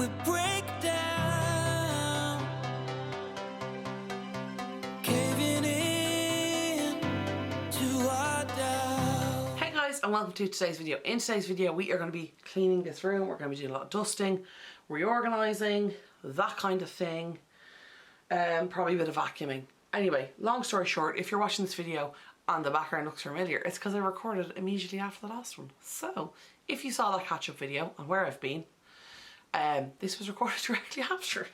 would break down, caving in to our doubt. Hey guys, and welcome to today's video. In today's video we are going to be cleaning this room. We're going to be doing a lot of dusting, reorganising, that kind of thing. Probably a bit of vacuuming. Anyway, long story short, if you're watching this video and the background looks familiar, it's because I recorded immediately after the last one. So if you saw that catch-up video on where I've been, this was recorded directly after.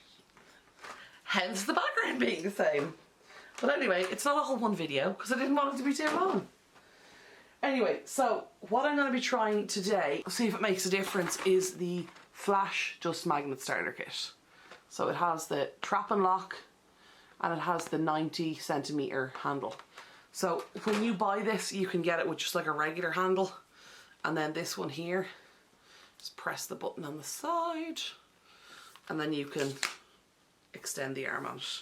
Hence the background being the same. But anyway, it's not a whole one video because I didn't want it to be too long. Anyway, so what I'm going to be trying today, see if it makes a difference, is the Flash Dust Magnet Starter Kit. So it has the trap and lock and it has the 90cm handle. So when you buy this, you can get it with just like a regular handle, and then this one here, just press the button on the side and then you can extend the arm on it.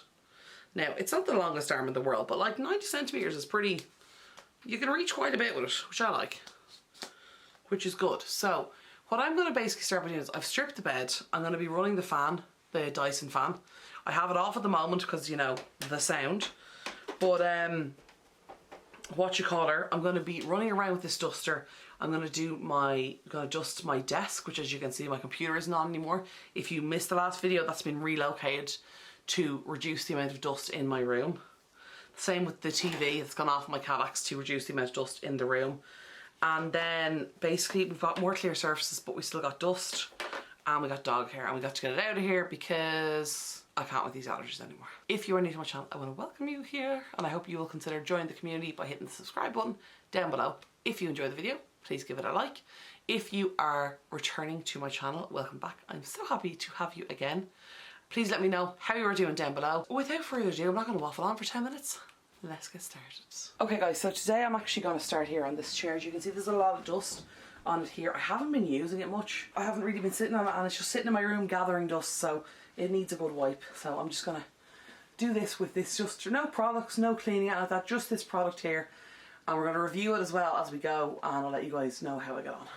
Now, it's not the longest arm in the world, but like 90cm is pretty, you can reach quite a bit with it, which I like, which is good. So what I'm going to basically start by doing is I've stripped the bed. I'm going to be running the fan, the Dyson fan. I have it off at the moment because, you know, the sound, but I'm going to be running around with this duster. I'm going to dust my desk, which, as you can see, my computer isn't on anymore. If you missed the last video, that's been relocated to reduce the amount of dust in my room. Same with the TV, it's gone off my Cadillacs to reduce the amount of dust in the room. And then basically we've got more clear surfaces, but we still got dust and we got dog hair, and we got to get it out of here because I can't with these allergies anymore. If you are new to my channel, I want to welcome you here, and I hope you will consider joining the community by hitting the subscribe button down below. If you enjoy the video, please give it a like. If you are returning to my channel, welcome back. I'm so happy to have you again. Please let me know how you are doing down below. Without further ado, I'm not going to waffle on for 10 minutes. Let's get started. Okay guys, so today I'm actually going to start here on this chair. As you can see, there's a lot of dust on it here. I haven't been using it much. I haven't really been sitting on it, and it's just sitting in my room gathering dust, so it needs a good wipe. So I'm just going to do this with this duster. No products, no cleaning out like that, just this product here. And we're going to review it as well as we go, and I'll let you guys know how I get on.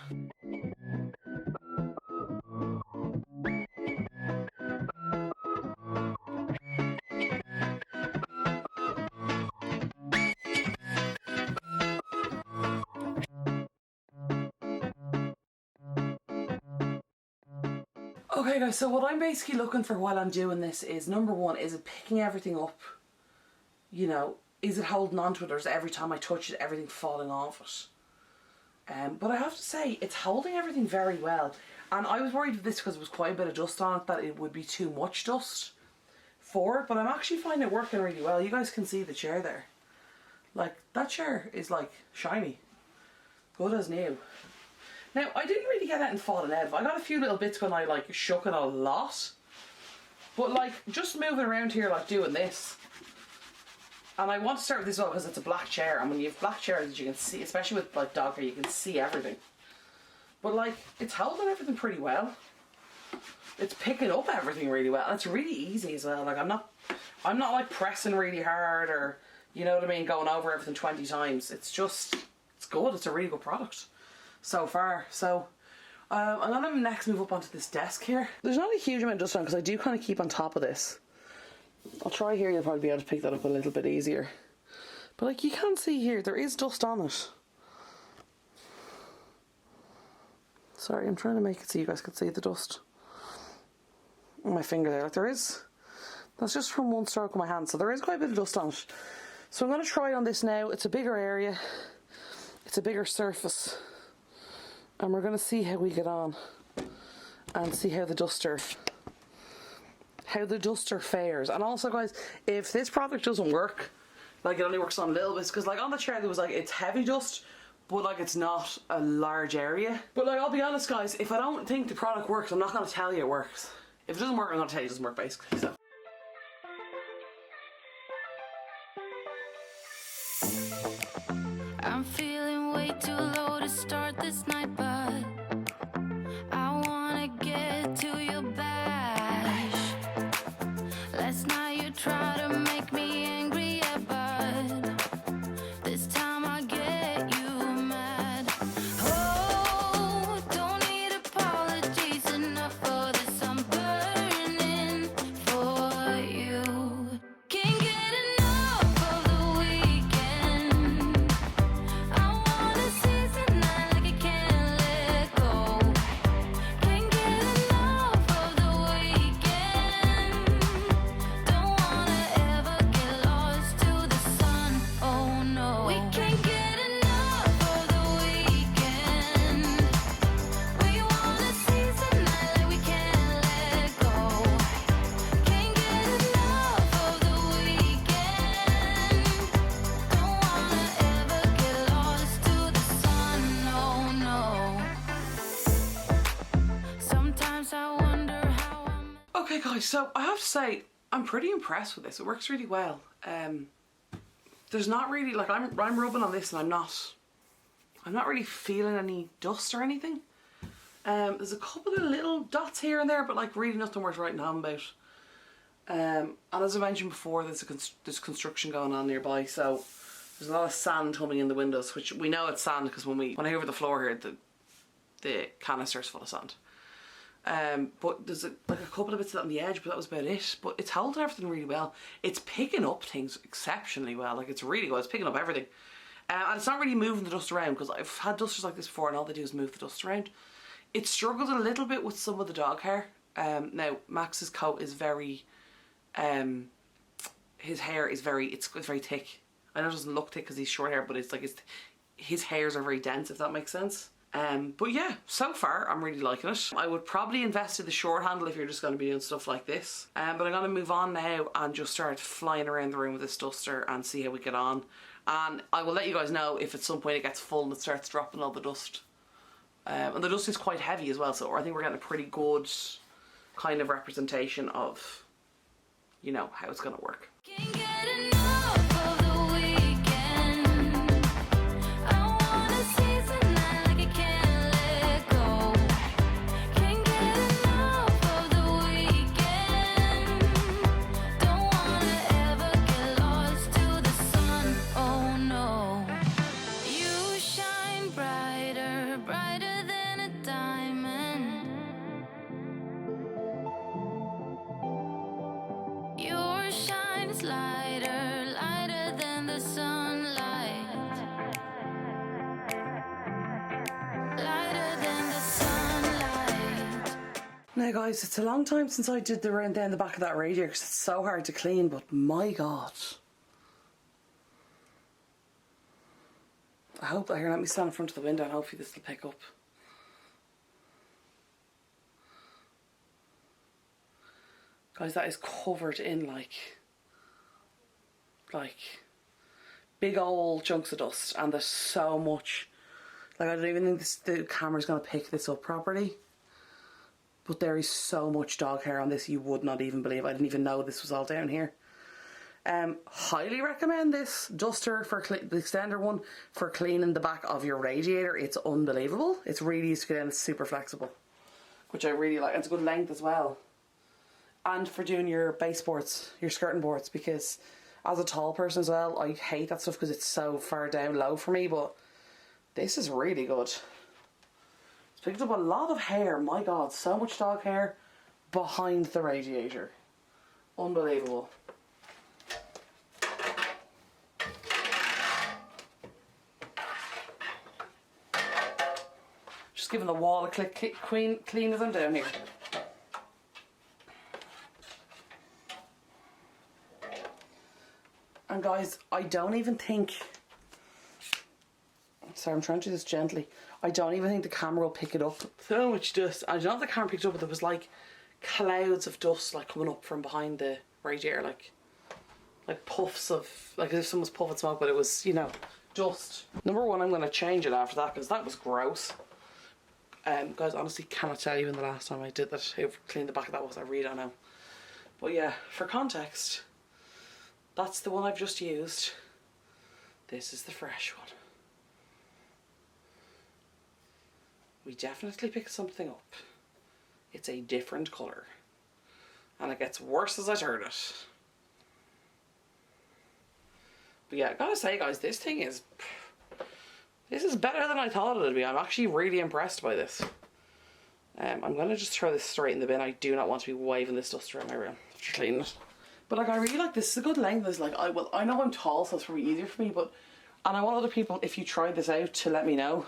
Okay guys, so what I'm basically looking for while I'm doing this is, number one, is it picking everything up? You know, is it holding on to it, or is every time I touch it, everything falling off it? But I have to say, it's holding everything very well. And I was worried with this because there was quite a bit of dust on it, that it would be too much dust for it, but I'm actually finding it working really well. You guys can see the chair there. Like, that chair is like shiny. Good as new. Now, I didn't really get anything falling out. I got a few little bits when I like shook it a lot. But like, just moving around here like doing this. And I want to start with this one because it's a black chair, and when you have black chairs, you can see, especially with like dog hair, you can see everything. But like, it's holding everything pretty well. It's picking up everything really well, and it's really easy as well. Like, I'm not like pressing really hard, or, you know what I mean, going over everything 20 times. It's just, it's good. It's a really good product so far. So I'm gonna next move up onto this desk here. There's not a huge amount of dust on because I do kind of keep on top of this. I'll try here, you'll probably be able to pick that up a little bit easier. But like, you can see here, there is dust on it. Sorry, I'm trying to make it so you guys can see the dust on my finger there. Like, there is, that's just from one stroke of my hand, so there is quite a bit of dust on it. So I'm going to try on this now. It's a bigger area, it's a bigger surface, and we're going to see how we get on and see how the duster fares. And also guys, if this product doesn't work, like it only works on little bits, because like on the chair there was like, it's heavy dust, but like it's not a large area. But like, I'll be honest guys, if I don't think the product works, I'm not going to tell you it works. If it doesn't work, I'm going to tell you it doesn't work, basically. So I'm feeling way too low to start this night, but I wanna get to your bash. Last night you tried to make me angry, yeah, but this time I get you mad. Oh, don't need apologies enough for this. I'm burning. guys, so I have to say I'm pretty impressed with this. It works really well. There's not really, like, I'm rubbing on this and I'm not really feeling any dust or anything. There's a couple of little dots here and there, but like really nothing worth writing home about. And as I mentioned before, there's construction going on nearby, so there's a lot of sand coming in the windows, which we know it's sand because when I hover the floor here, the canister's full of sand. But there's like a couple of bits on the edge, but that was about it. But it's holding everything really well. It's picking up things exceptionally well. Like, it's really good. It's picking up everything. And it's not really moving the dust around, because I've had dusters like this before and all they do is move the dust around. It struggled a little bit with some of the dog hair. Now, Max's coat is very... his hair is it's very thick. I know it doesn't look thick because he's short hair, but it's like his hairs are very dense, if that makes sense. But yeah, so far I'm really liking it. I would probably invest in the short handle if you're just going to be doing stuff like this. But I'm going to move on now and just start flying around the room with this duster and see how we get on. And I will let you guys know if at some point it gets full and it starts dropping all the dust. And the dust is quite heavy as well, so I think we're getting a pretty good kind of representation of, you know, how it's going to work. Can't get enough of the weekend. I wanna seize the night like I can't let go. Can't get enough of the weekend. Don't wanna ever get lost to the sun. Oh no. You shine brighter, brighter than a diamond. Your shine is lighter, lighter than the sunlight. Lighter than the sunlight. Now guys, it's a long time since I did the round down the back of that radiator because it's so hard to clean, but my god. I hope, here, let me stand in front of the window and hopefully this will pick up. Guys, that is covered in like big old chunks of dust, and there's so much. Like, I don't even think the camera's gonna pick this up properly. But there is so much dog hair on this, you would not even believe. I didn't even know this was all down here. Highly recommend this duster, for the extender one, for cleaning the back of your radiator. It's unbelievable. It's really easy to get in, it's super flexible, which I really like. It's a good length as well. And for doing your baseboards, your skirting boards, because as a tall person as well, I hate that stuff because it's so far down low for me, but this is really good. It's picked up a lot of hair, my god, so much dog hair behind the radiator. Unbelievable. Just giving the wall a clean as I'm down here. And guys, I don't even think, sorry, I'm trying to do this gently. I don't even think the camera will pick it up. So much dust. I don't know if the camera picked it up, but there was like clouds of dust like coming up from behind the radiator, like puffs of, like as if someone's puffing smoke, but it was, you know, dust. Number one, I'm going to change it after that because that was gross. Guys, honestly cannot tell you when the last time I did that, how clean the back of that was. I really don't know. But yeah, for context, that's the one I've just used. This is the fresh one. We definitely picked something up. It's a different colour. And it gets worse as I turn it. But yeah, I gotta say guys, this is better than I thought it would be. I'm actually really impressed by this. I'm gonna just throw this straight in the bin. I do not want to be waving this dust around my room after cleaning it. But like, I really like this. It's a good length. It's like, I know I'm tall, so it's probably easier for me, and I want other people, if you tried this out, to let me know.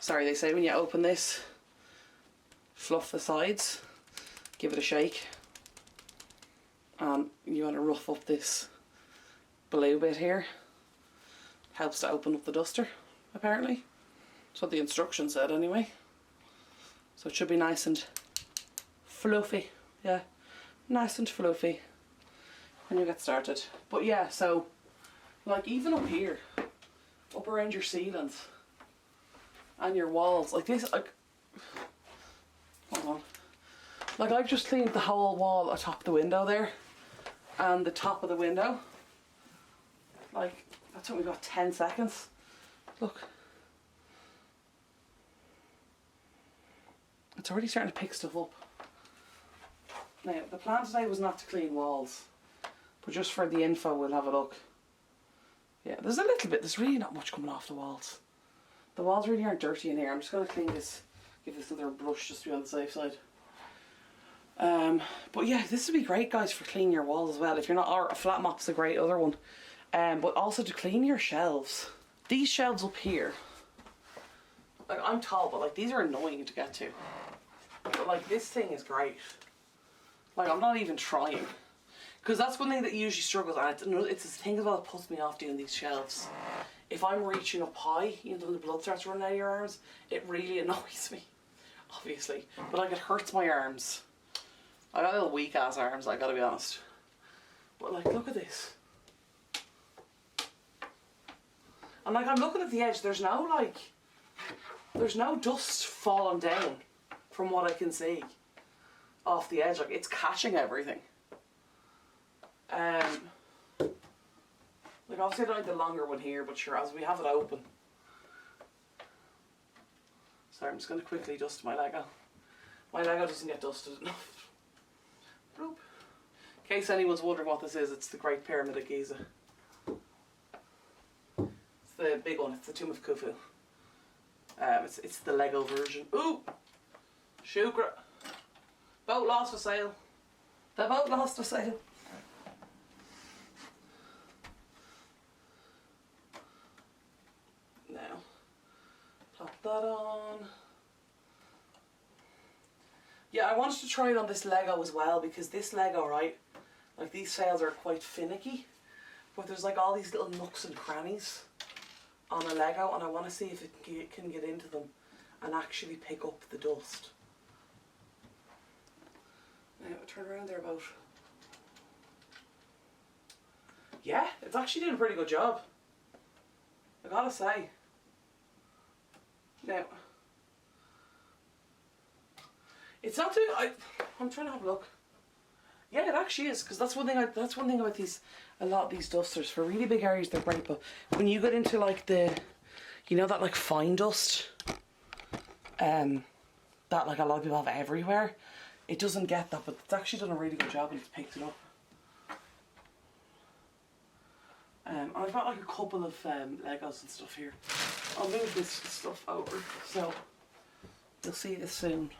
Sorry, they say when you open this, fluff the sides, give it a shake, and you want to rough up this blue bit here. Helps to open up the duster, apparently. That's what the instruction said anyway. So it should be nice and fluffy. Yeah, nice and fluffy when you get started. But yeah, so like even up here, up around your ceilings and your walls, like this, like, hold on, Like I've just cleaned the whole wall atop the window there and the top of the window. Like that's only got 10 seconds. Look. It's already starting to pick stuff up. Now the plan today was not to clean walls, but just for the info we'll have a look. Yeah, there's a little bit, there's really not much coming off the walls. The walls really aren't dirty in here. I'm just going to clean this, give this another brush just to be on the safe side. But yeah, this would be great, guys, for cleaning your walls as well. If you're not, or a flat mop's a great other one. But also to clean your shelves. These shelves up here, like I'm tall, but like these are annoying to get to. But like this thing is great. Like I'm not even trying. Because that's one thing that usually struggles, and it's this thing as well that puts me off doing these shelves. If I'm reaching up high, you know, the blood starts running out of your arms, it really annoys me, obviously. But like it hurts my arms. I got little weak ass arms, I gotta be honest. But like, look at this. And like, I'm looking at the edge, there's no dust falling down from what I can see off the edge. Like, it's catching everything. Like obviously I don't like the longer one here, but sure, as we have it open. Sorry, I'm just going to quickly dust my Lego. My Lego doesn't get dusted enough. Bloop. In case anyone's wondering what this is, it's the Great Pyramid of Giza. It's the big one, it's the Tomb of Khufu. It's the Lego version. Ooh! Shukra! Boat lost for sale. The boat lost for sale. Now, pop that on. Yeah, I wanted to try it on this Lego as well, because this Lego, right, like these sails are quite finicky, but there's like all these little nooks and crannies on a Lego, and I want to see if it can get into them and actually pick up the dust. Now, turn around there about. Yeah, it's actually doing a pretty good job, I gotta say. Now, it's not doing. I'm trying to have a look. Yeah, it actually is, because that's one thing. That's one thing about these. A lot of these dusters, for really big areas, they're great. But when you get into like the, you know, that like fine dust, that like a lot of people have everywhere, it doesn't get that. But it's actually done a really good job and it's picked it up. I've got like a couple of Legos and stuff here. I'll move this stuff over so you'll see this soon.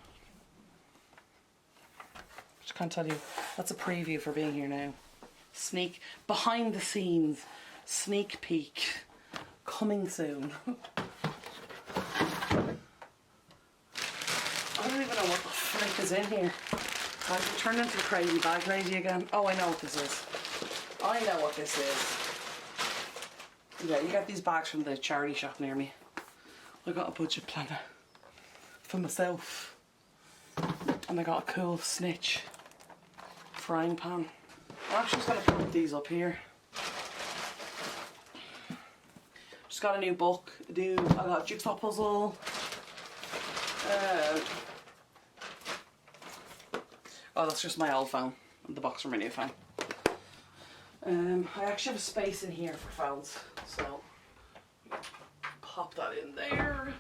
Just can't tell you. That's a preview for being here now. Sneak, behind the scenes, sneak peek, coming soon. I don't even know what the frick is in here. I've turned into a crazy bag lady again. Oh, I know what this is. I know what this is. Yeah, you get these bags from the charity shop near me. I got a budget planner for myself. And I got a cool snitch frying pan. I'm actually just going to put these up here. Just got a new book. I got a jigsaw puzzle. Oh, that's just my old phone. The box from my new phone. I actually have a space in here for phones, so pop that in there.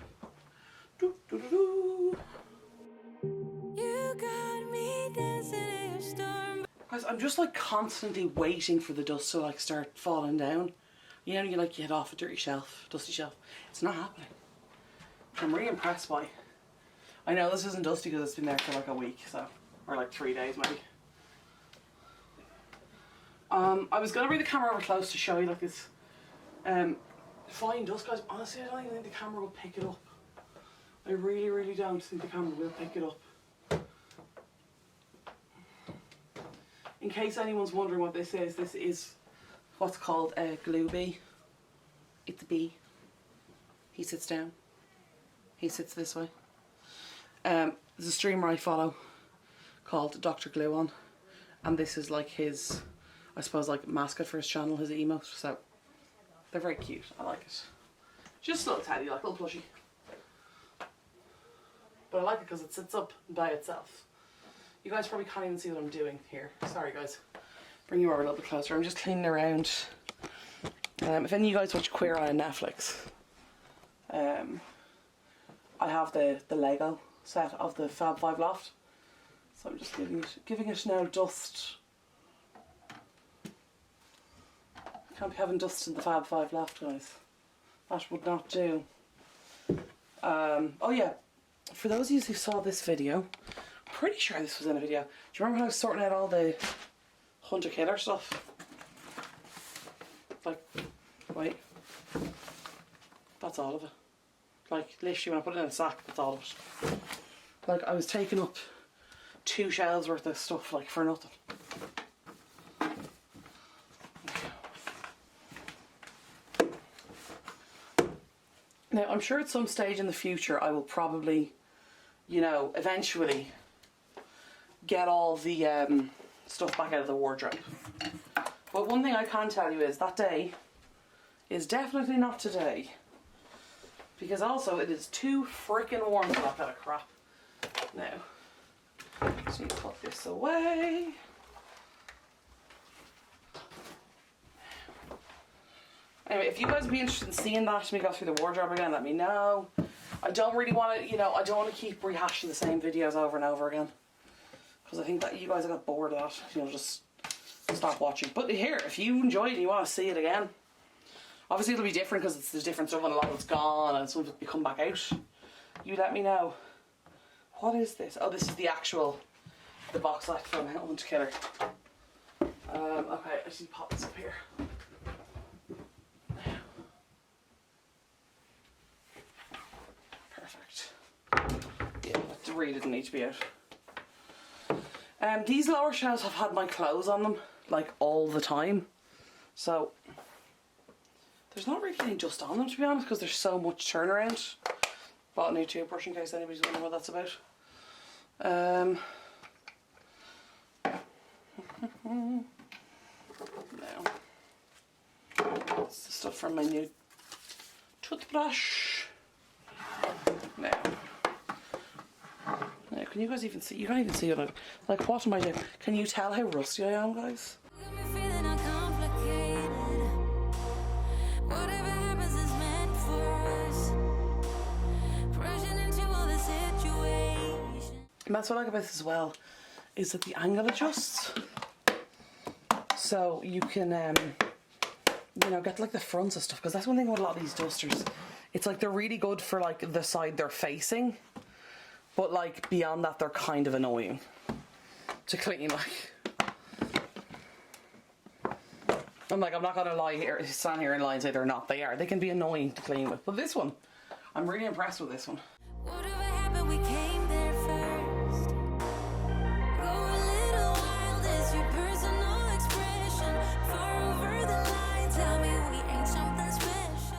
Doo, doo, doo, doo. You got me dancing in a storm. Guys, I'm just like constantly waiting for the dust to like start falling down. You know, you hit off a dirty shelf, dusty shelf. It's not happening. I'm really impressed by. I know this isn't dusty because it's been there for like a week, so, or like 3 days maybe. I was going to bring the camera over close to show you like this fine dust, guys. Honestly, I don't even think the camera will pick it up. I really, really don't think the camera will pick it up. In case anyone's wondering what this is what's called a glue bee. It's a bee. He sits down. He sits this way. There's a streamer I follow called Dr. Glue On, and this is like his, I suppose, like mascot for his channel, his emote. So they're very cute. I like it. Just a little teddy, like a little plushie. But I like it because it sits up by itself. You guys probably can't even see what I'm doing here. Sorry guys. Bring you over a little bit closer. I'm just cleaning around. If any of you guys watch Queer Eye on Netflix, I have the Lego set of the Fab 5 loft. So I'm just giving it now dust. Can't be having dust in the Fab 5 loft, guys. That would not do. Oh yeah, for those of you who saw this video, pretty sure this was in a video. Do you remember when I was sorting out all the hunter killer stuff? Like, wait, that's all of it. Like, literally when I put it in a sack, that's all of it. Like, I was taking up 2 shelves worth of stuff, like, for nothing. Now, I'm sure at some stage in the future I will probably, you know, eventually get all the stuff back out of the wardrobe. But one thing I can tell you is that day is definitely not today. Because also it is too freaking warm for that kind of crap. Now, just need to put this away. Anyway, if you guys would be interested in seeing that, me go through the wardrobe again, let me know. I don't really want to, you know, I don't want to keep rehashing the same videos over and over again. Because I think that you guys have got bored of that, you know, just stop watching. But here, if you enjoyed it and you want to see it again, obviously it'll be different because there's different stuff and a lot of it's gone and some of it will come back out. You let me know. What is this? Oh, this is the actual, the box set from Hunter Killer. Okay, I just need to pop this up here. Perfect. Yeah, that really didn't need to be out. These lower shelves have had my clothes on them, like, all the time. So, there's not really any dust on them, to be honest, because there's so much turnaround. Bought a new toothbrush in case anybody's wondering what that's about. No. That's the stuff from my new toothbrush. Now, can you guys even see? You can't even see it. Like, what am I doing? Can you tell how rusty I am, guys? And that's what I like about this as well, is that the angle adjusts. So you can, you know, get like the fronts of stuff. Because that's one thing with a lot of these dusters. It's like they're really good for like the side they're facing. But like beyond that, they're kind of annoying to clean. Like, I'm not gonna lie here, stand here and lie and say they're not. They are. They can be annoying to clean with. But this one, I'm really impressed with this one. Whatever happened, we came there first. Go a little wild is your personal expression. Far over the line, tell me we ain't something special.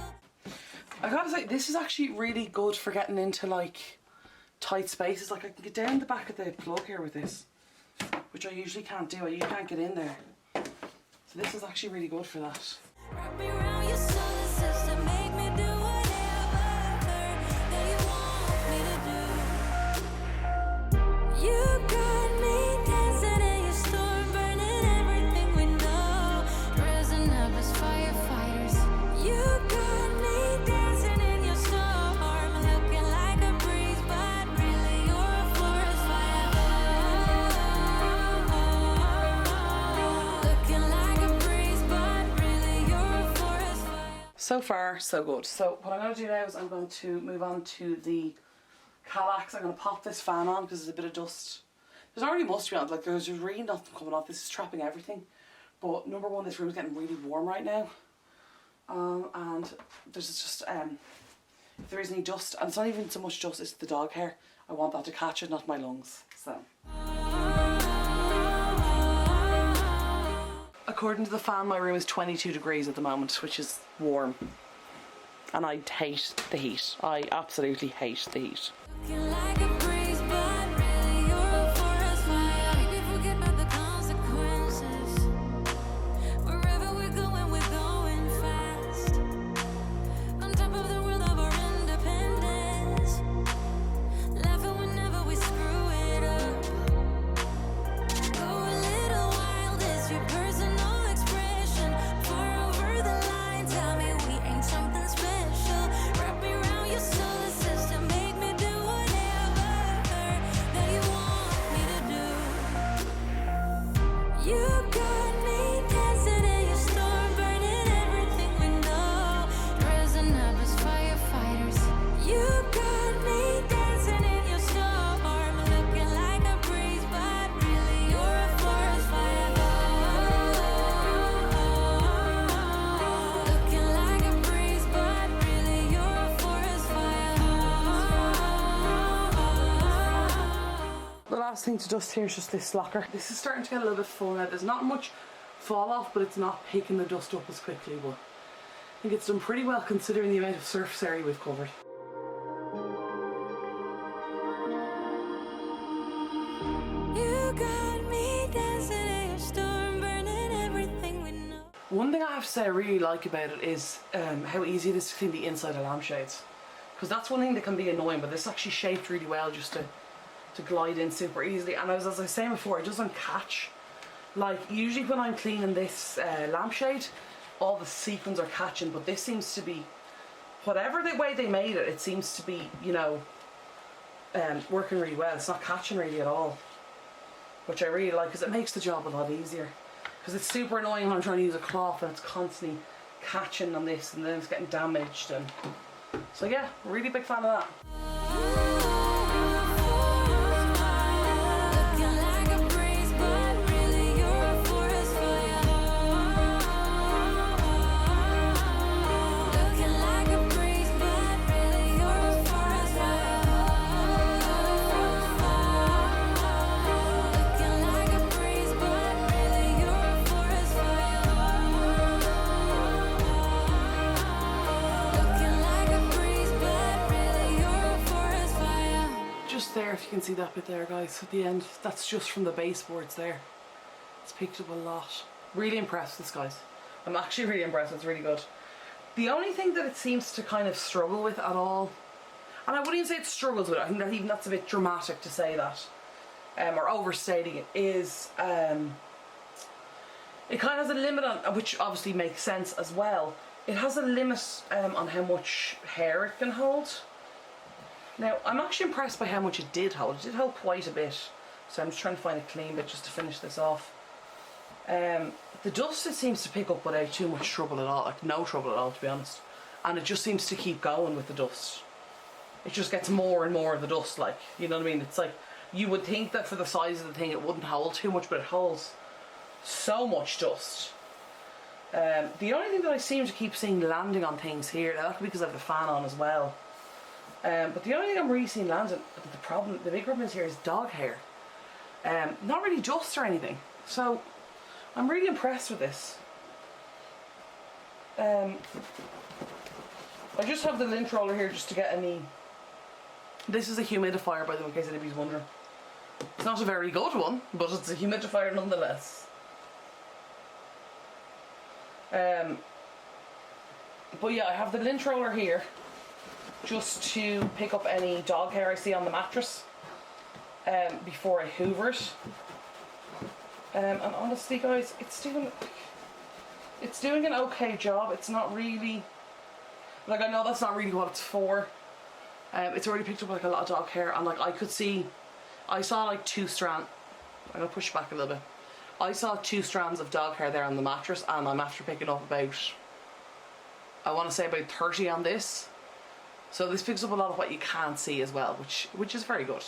I gotta say, this is actually really good for getting into like tight spaces. Like, I can get down the back of the plug here with this, which I usually can't do. You can't get in there. So this is actually really good for that. Wrap me around your solar system, make me do whatever that you want me to do. You got me dancing in your storm, burning everything we know, dressing up as firefighters. You got me dancing in your storm, looking like a breeze, but really you're a forest fire. Looking like a breeze, but really you're a forest fire. So far, so good. So what I'm going to do now is I'm going to move on to the Calax. I'm going to pop this fan on because there's a bit of dust. There's already must be on. Like, there's really nothing coming off. This is trapping everything. But number one, this room is getting really warm right now. And there's just if there is any dust, and it's not even so much dust, it's the dog hair. I want that to catch it, not my lungs. So, according to the fan, my room is 22 degrees at the moment, which is warm. And I hate the heat. I absolutely hate the heat. Looking like a breeze, but really you're a forest fire. Maybe forget about the consequences. Wherever we're going fast. On top of the world of our independence. Laughing whenever we screw it up. last thing to dust here is just this locker. This is starting to get a little bit full now. There's not much fall off, but it's not picking the dust up as quickly, but I think it's done pretty well considering the amount of surface area we've covered. One thing I have to say I really like about it is how easy it is to clean the inside of lampshades. Because that's one thing that can be annoying, but this is actually shaped really well just to glide in super easily. And as I was saying before, it doesn't catch. Like, usually when I'm cleaning this lampshade, all the sequins are catching, but this seems to be, whatever the way they made it, it seems to be, you know, working really well. It's not catching really at all, which I really like because it makes the job a lot easier. Because it's super annoying when I'm trying to use a cloth and it's constantly catching on this and then it's getting damaged. And so yeah, really big fan of that. There, if you can see that bit there, guys, at the end, that's just from the baseboards there. It's picked up a lot. Really impressed with this, guys. I'm actually really impressed. It's really good. The only thing that it seems to kind of struggle with at all, and I wouldn't even say it struggles with it, I think that even that's a bit dramatic to say that, or overstating it, is it kind of has a limit on, which obviously makes sense as well. It has a limit on how much hair it can hold. Now, I'm actually impressed by how much it did hold. It did hold quite a bit. So I'm just trying to find a clean bit just to finish this off. The dust, it seems to pick up without too much trouble at all. Like, no trouble at all, to be honest. And it just seems to keep going with the dust. It just gets more and more of the dust, like, you know what I mean? It's like, you would think that for the size of the thing it wouldn't hold too much, but it holds so much dust. The only thing that I seem to keep seeing landing on things here, now that could be because I have the fan on as well. But the only thing I'm really seeing landing, the big problem is here is dog hair. Not really dust or anything. So I'm really impressed with this. I just have the lint roller here just to get any. This is a humidifier, by the way, in case anybody's wondering. It's not a very good one, but it's a humidifier nonetheless. But yeah, I have the lint roller here just to pick up any dog hair I see on the mattress before I hoover it. And honestly, guys, it's doing an okay job. It's not really, like, I know that's not really what it's for. It's already picked up like a lot of dog hair, and like I saw like 2 strands. I'm gonna push back a little bit. I saw 2 strands of dog hair there on the mattress, and I'm after picking up about, I want to say about 30 on this. So this picks up a lot of what you can't see as well, which is very good.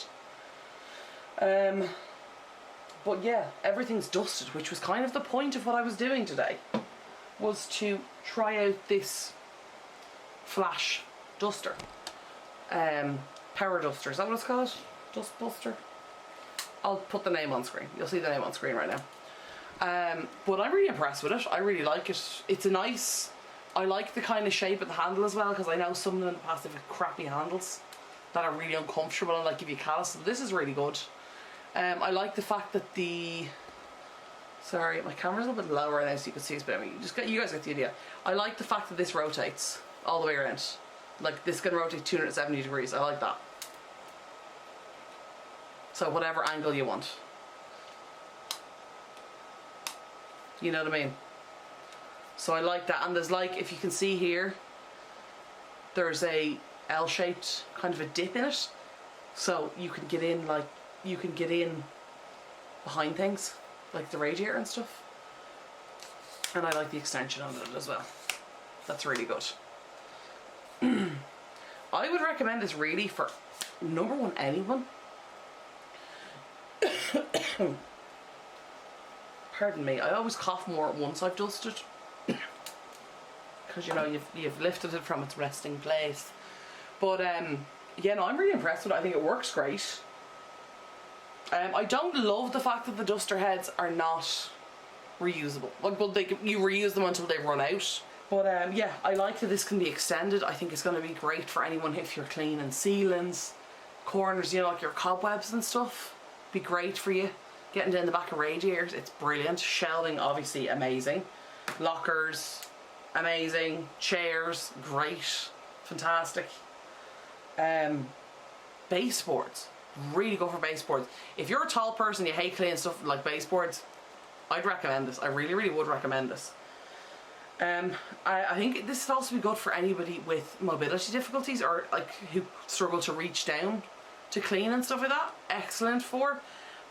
But yeah, everything's dusted, which was kind of the point of what I was doing today, was to try out this flash duster. Power duster, is that what it's called? Dust buster? I'll put the name on screen. You'll see the name on screen right now. But I'm really impressed with it. I really like it. It's a nice, I like the kind of shape of the handle as well, because I know some of them in the past have crappy handles that are really uncomfortable and like give you callus. So this is really good. I like the fact that sorry, my camera's a little bit lower now so you can see, but you guys get the idea. I like the fact that this rotates all the way around. Like, this can rotate 270 degrees. I like that. So whatever angle you want. You know what I mean? So I like that. And there's, like, if you can see here, there's a L-shaped kind of a dip in it. So you can get in, like, behind things, like the radiator and stuff. And I like the extension on it as well. That's really good. I would recommend this really for, number one, anyone. Pardon me, I always cough more once I've dusted, because you know you've lifted it from its resting place. But yeah, no, I'm really impressed with it. I think it works great. I don't love the fact that the duster heads are not reusable. Like, well, you reuse them until they run out. But yeah, I like that this can be extended. I think it's going to be great for anyone if you're cleaning ceilings, corners, you know, like your cobwebs and stuff. Be great for you. Getting down the back of radiators, it's brilliant. Shelving, obviously amazing. Lockers, amazing. Chairs, great. Fantastic. Baseboards, really go for baseboards. If you're a tall person, you hate cleaning stuff like baseboards, I'd recommend this. I really, really would recommend this. I think this would also be good for anybody with mobility difficulties or like who struggle to reach down to clean and stuff like that. Excellent for.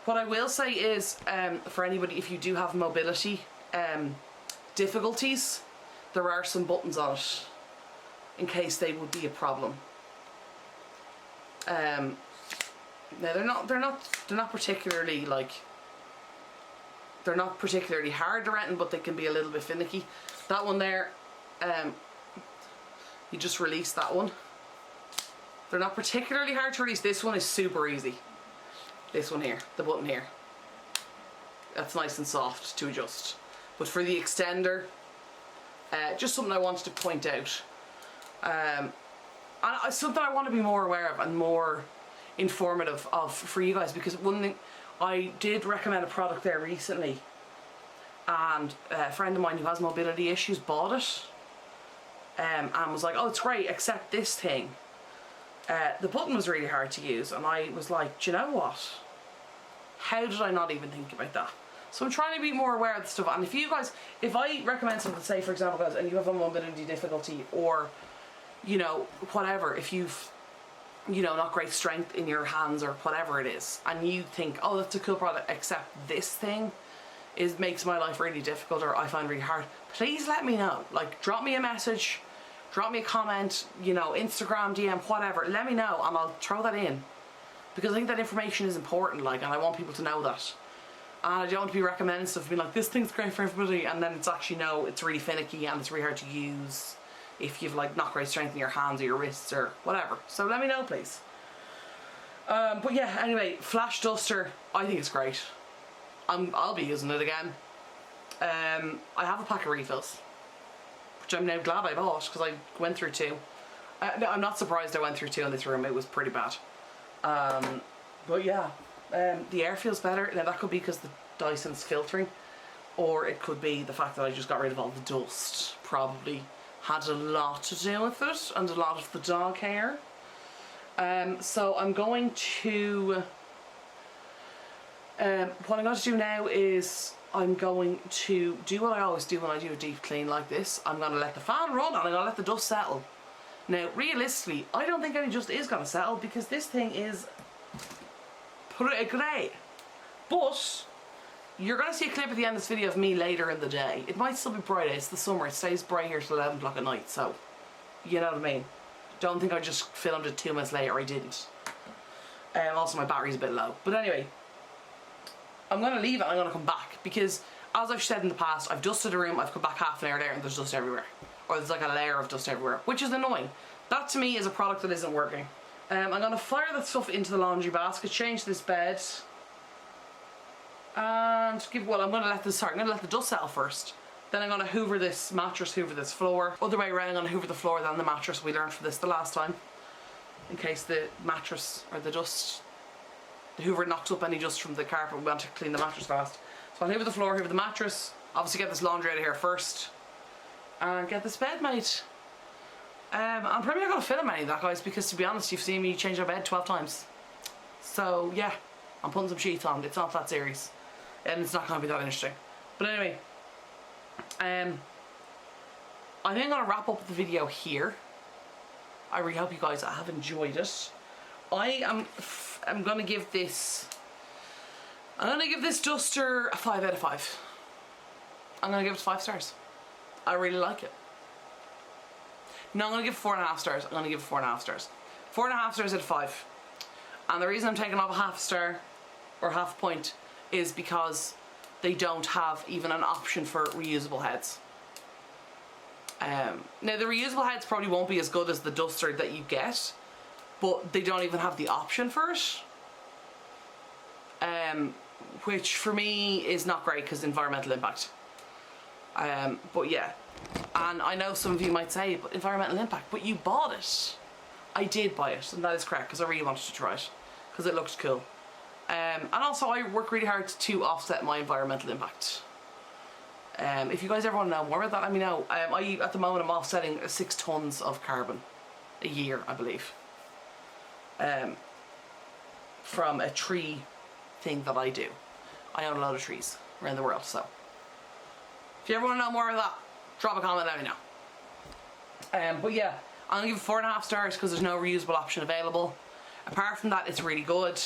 What I will say is, for anybody, if you do have mobility difficulties, there are some buttons on it in case they would be a problem. Now they're not particularly like, they're not particularly hard or anything, but they can be a little bit finicky. That one there, you just release that one. They're not particularly hard to release. This one is super easy. This one here, the button here, that's nice and soft to adjust. But for the extender, just something I wanted to point out. And something I want to be more aware of and more informative of for you guys, because one thing, I did recommend a product there recently, and a friend of mine who has mobility issues bought it and was like, oh, it's great except this thing. The button was really hard to use, and I was like, do you know what, how did I not even think about that? So I'm trying to be more aware of the stuff. And if you guys, if I recommend something, say for example guys, and you have a mobility difficulty, or you know, whatever, if you've, you know, not great strength in your hands or whatever it is, and you think, oh, that's a cool product except this thing makes my life really difficult or I find really hard, please let me know. Like, drop me a message, drop me a comment, you know, Instagram, DM, whatever, let me know and I'll throw that in, because I think that information is important, like, and I want people to know that. And I don't want to be recommending stuff, being like, this thing's great for everybody, and then it's actually, no, it's really finicky and it's really hard to use if you've like not great strength in your hands or your wrists or whatever. So let me know, please. But yeah, anyway, flash duster, I think it's great. I'll be using it again. I have a pack of refills, which I'm now glad I bought, because I went through two. No, I'm not surprised I went through two in this room. It was pretty bad. But yeah, the air feels better. Now that could be because the Dyson's filtering, or it could be the fact that I just got rid of all the dust. Probably had a lot to do with it, and a lot of the dog hair. So I'm going to, what I'm going to do now is I'm going to do what I always do when I do a deep clean like this. I'm going to let the fan run and I'm going to let the dust settle. Now realistically, I don't think any dust is going to settle, because this thing is pretty great. But you're going to see a clip at the end of this video of me later in the day. It might still be bright. It's the summer. It stays bright here till 11 o'clock at night. So, you know what I mean. Don't think I just filmed it 2 minutes later. I didn't. Also, my battery's a bit low. But anyway, I'm going to leave it and I'm going to come back. Because, as I've said in the past, I've dusted a room. I've come back half an hour later and there's dust everywhere. Or there's like a layer of dust everywhere. Which is annoying. That, to me, is a product that isn't working. I'm going to fire that stuff into the laundry basket. Change this bed. And I'm going to let the dust settle first. Then I'm going to hoover this mattress, hoover this floor. Other way around, I'm going to hoover the floor, then the mattress. We learned for this the last time. In case the mattress or the hoover knocks up any dust from the carpet, we want to clean the mattress fast. So I'll hoover the floor, hoover the mattress. Obviously get this laundry out of here first. And get this bed made. I'm probably not going to film any of that, guys, because to be honest, you've seen me change my bed 12 times. So yeah, I'm putting some sheets on. It's not that serious. And it's not going to be that interesting. But anyway, I think I'm going to wrap up the video here. I really hope you guys have enjoyed it. I'm going to give this duster a 5 out of 5. I'm going to give it 5 stars. I really like it. No, I'm going to give it 4.5 stars. I'm going to give it 4.5 stars. 4.5 stars out of 5. And the reason I'm taking off a half star or half point is because they don't have even an option for reusable heads. Now the reusable heads probably won't be as good as the duster that you get, but they don't even have the option for it. which for me is not great because environmental impact. But yeah, and I know some of you might say, but environmental impact, but you bought it. I did buy it, and that is correct, because I really wanted to try it, because it looked cool. And also I work really hard to offset my environmental impact. If you guys ever want to know more about that, let me know. At the moment I'm offsetting 6 tons of carbon a year, I believe. From a tree thing that I do. I own a lot of trees around the world, so if you ever want to know more about that, drop a comment, let me know. But yeah, I'm gonna give it 4.5 stars because there's no reusable option available. Apart from that, it's really good.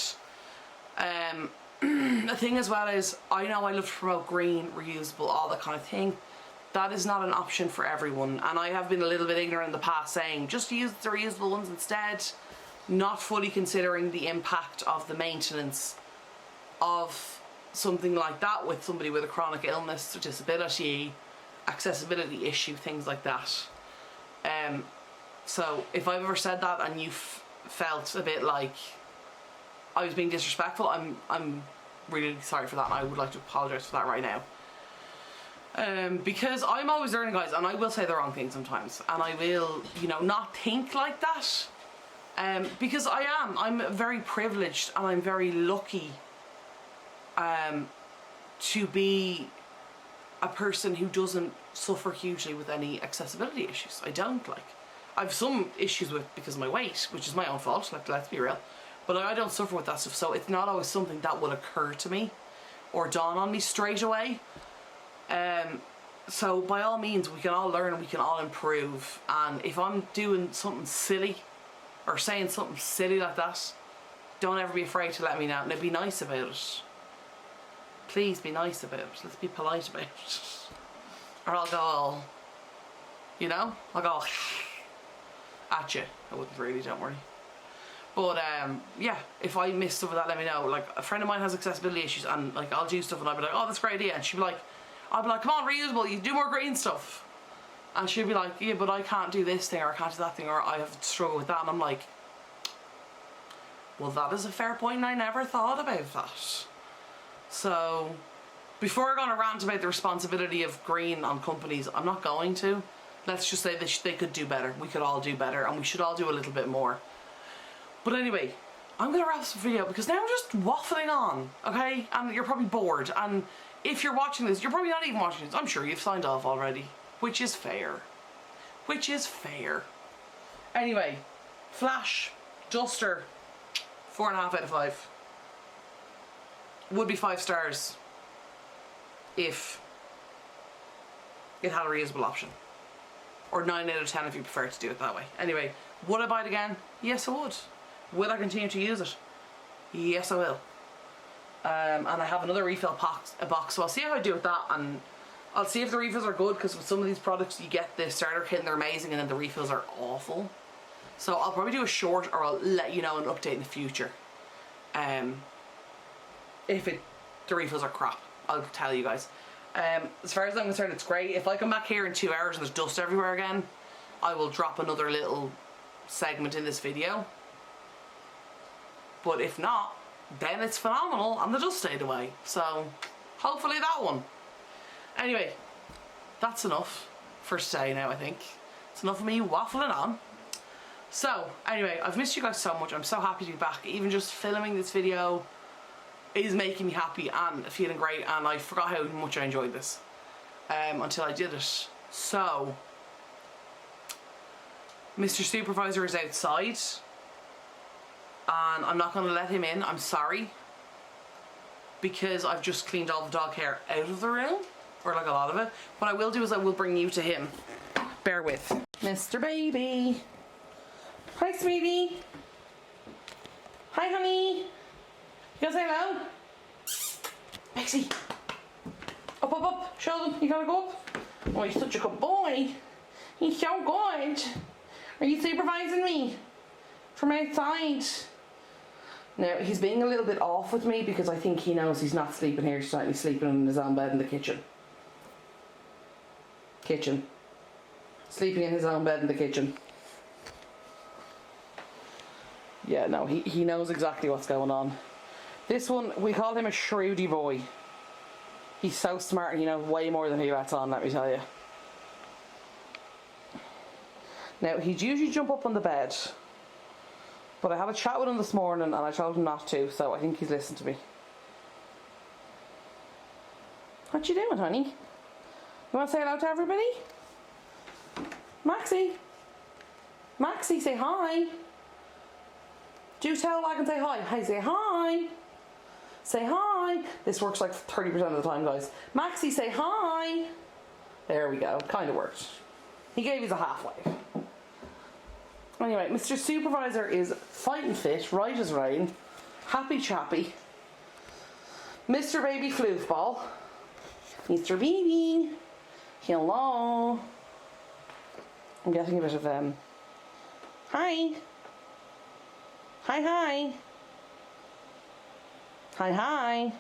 The thing as well is, I know I love to promote green, reusable, all that kind of thing. That is not an option for everyone, and I have been a little bit ignorant in the past, saying just use the reusable ones instead, not fully considering the impact of the maintenance of something like that with somebody with a chronic illness or disability, accessibility issue, things like that. So if I've ever said that and you felt a bit like I was being disrespectful, I'm really sorry for that, and I would like to apologise for that right now. Because I'm always learning, guys, and I will say the wrong thing sometimes, and I will, you know, not think like that. Because I'm very privileged and I'm very lucky to be a person who doesn't suffer hugely with any accessibility issues. I don't, like, I have some issues with because of my weight, which is my own fault, like, let's be real, but I don't suffer with that stuff, so it's not always something that will occur to me or dawn on me straight away. So by all means, we can all learn, we can all improve, and if I'm doing something silly or saying something silly like that, don't ever be afraid to let me know. Now, be nice about it. Please be nice about it. Let's be polite about it. Or I'll go, you know, I'll go at you. I wouldn't really, don't worry. But yeah, if I miss stuff of that, let me know. Like, a friend of mine has accessibility issues, and like, I'll do stuff and I'll be like, oh, that's a great idea, and she'll be like, I'll be like, come on, reusable, you do more green stuff. And she'll be like, yeah, but I can't do this thing, or I can't do that thing, or I have to struggle with that. And I'm like, well, that is a fair point, and I never thought about that. So before I go on a rant about the responsibility of green on companies, I'm not going to. Let's just say they could do better. We could all do better, and we should all do a little bit more. But anyway, I'm going to wrap this video because now I'm just waffling on, okay? And you're probably bored, and if you're watching this, you're probably not even watching this. I'm sure you've signed off already, which is fair. Which is fair. Anyway, Flash, Duster, 4.5 out of 5. Would be 5 stars if it had a reusable option. Or 9 out of 10 if you prefer to do it that way. Anyway, would I buy it again? Yes, I would. Will I continue to use it? Yes, I will. And I have another refill box, so I'll see how I do with that, and I'll see if the refills are good, because with some of these products you get the starter kit and they're amazing, and then the refills are awful. So I'll probably do a short, or I'll let you know an update in the future. If the refills are crap, I'll tell you guys. As far as I'm concerned, it's great. If I come back here in 2 hours and there's dust everywhere again, I will drop another little segment in this video. But if not, then it's phenomenal and the dust stayed away. So hopefully that one. Anyway, that's enough for today now, I think. It's enough of me waffling on. So anyway, I've missed you guys so much. I'm so happy to be back. Even just filming this video is making me happy and feeling great, and I forgot how much I enjoyed this until I did it. So Mr. Supervisor is outside and I'm not going to let him in. I'm sorry, because I've just cleaned all the dog hair out of the room, or like a lot of it. What I will do is I will bring you to him. Bear with. Mr. Baby. Hi, sweetie. Hi, honey. You gonna say hello? Bexy. Up, up, up. Show them. You gotta go up. Oh, you're such a good boy. He's so good. Are you supervising me from outside? Now, he's being a little bit off with me because I think he knows he's not sleeping here tonight. He's sleeping in his own bed in the kitchen. Sleeping in his own bed in the kitchen. Yeah, no, he knows exactly what's going on. This one, we call him a shrewdy boy. He's so smart and he knows way more than he lets on, let me tell you. Now, he'd usually jump up on the bed, but I had a chat with him this morning and I told him not to, so I think he's listened to me. What you doing, honey? You want to say hello to everybody? Maxie? Maxie, say hi. Do tell Wagon say hi. Hey, say hi. Say hi. This works like 30% of the time, guys. Maxie, say hi. There we go. Kind of worked. He gave us a halfway. Anyway, Mr. Supervisor is fighting fit, right as rain. Happy chappy. Mr. Baby Floofball. Mr. Baby. Hello. I'm getting a bit of hi. Hi, hi. Hi, hi.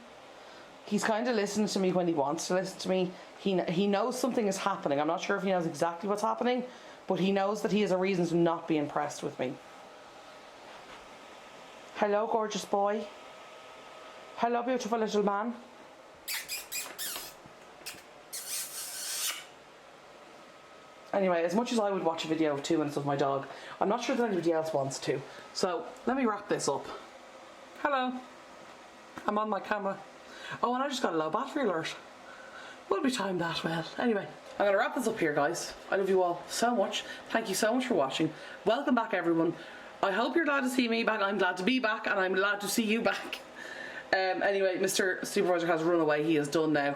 He's kind of listening to me when he wants to listen to me. He knows something is happening. I'm not sure if he knows exactly what's happening, but he knows that he has a reason to not be impressed with me. Hello, gorgeous boy. Hello, beautiful little man. Anyway, as much as I would watch a video of 2 minutes of my dog, I'm not sure that anybody else wants to. So, let me wrap this up. Hello. I'm on my camera. Oh, and I just got a low battery alert. Will be timed that well. Anyway, I'm going to wrap this up here, guys. I love you all so much. Thank you so much for watching. Welcome back, everyone. I hope you're glad to see me back. I'm glad to be back, and I'm glad to see you back. Anyway, Mr. Supervisor has run away. He is done now.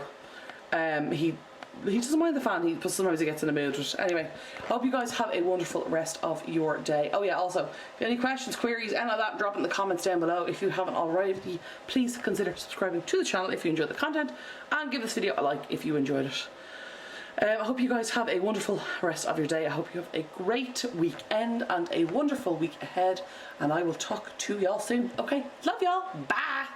He doesn't mind the fan, but sometimes he gets in a mood. But anyway, hope you guys have a wonderful rest of your day. Oh yeah, also, if you have any questions, queries, any of that, drop it in the comments down below. If you haven't already, please consider subscribing to the channel if you enjoyed the content, and give this video a like if you enjoyed it. I hope you guys have a wonderful rest of your day. I hope you have a great weekend and a wonderful week ahead, and I will talk to y'all soon. Okay, love y'all. Bye.